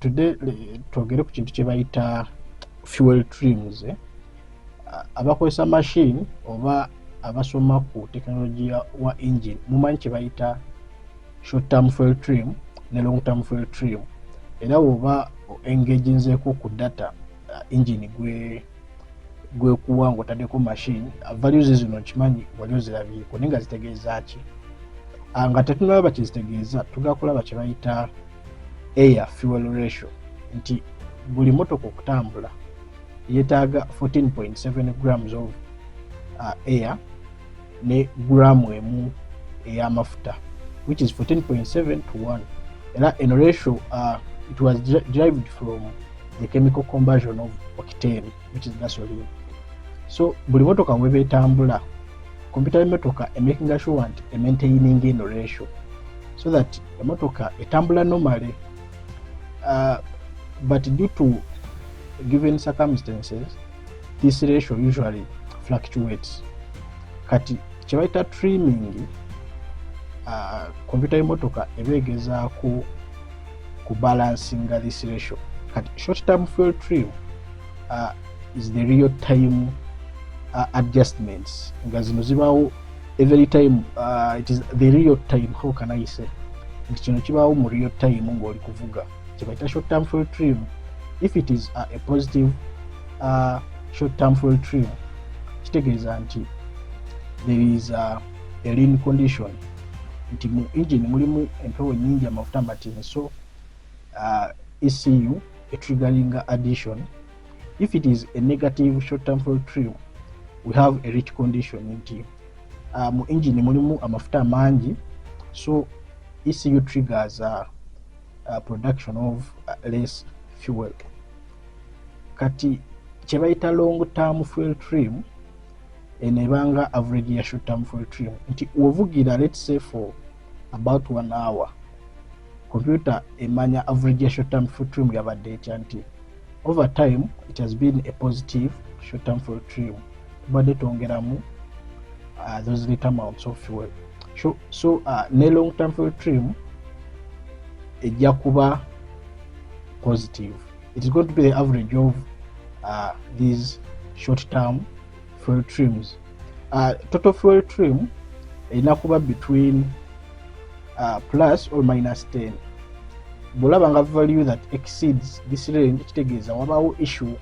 today twogere ku kintu kye bayita fuel trims. Abakozesa machine oba abasoma ku teknologiya wa engine mumanyi kye bayita short term fuel trim ne long term fuel trim. Era oba engaginzeeko ku data engine gwe kuwanga otaddeko machine values zino kimanyi wali ozirabyeko naye nga zitegeeza ki? Nga tetunalaba kyezitegeeza tugenda kulaba kye bayita air fuel ratio, nti buli motoka okutambula yeetaaga 14.7 grams of air ne gramu emu ey'amafuta, which is 14.7 to 1. Era eno ratio it was derived from the chemical conversion of octane, which is gasoline. So buli motoka bweba etambula, computer y'emmotoka making sure nti maintaining eno ratio so that emmotoka etambula normally, but due to given circumstances this ratio usually fluctuates. Kati kye bayita trimming, computer y'emmotoka ebeegezaako ku balancinga this ratio. Kati short term fuel trim is the real time adjustments, nga zino zibaawo every time. It is the real time, how can I say, nti kino kibaawo mu real time ng'oli kuvuga. Kye bayita short term fuel trim, if it is a positive short term fuel trim, kitegeeza nti there is a lean condition, nti mu engine mulimu empewo nyingi amafuta matini, so ECU a triggering addition. If it is a negative short term fuel trim, we have a rich condition, nti mu engine mulimu amafuta mangi, so ECU triggers production of less fuel. Kati kye bayita long term fuel trim enebanga average ya short term fuel trim, nti wovugira let's say for about 1 hour, computer emanya average ya short term fuel trim yabadde etya, nti over time it has been a positive short term fuel trim, tubadde twongeramu those little amounts of fuel. So ne long term fuel trim ejja kuba positive. It is going to be the average of these short term fuel trims. Total fuel trim erina kuba between plus or minus 10. Bw'olaba nga value that exceeds this range, kitegeeza wabaawo issue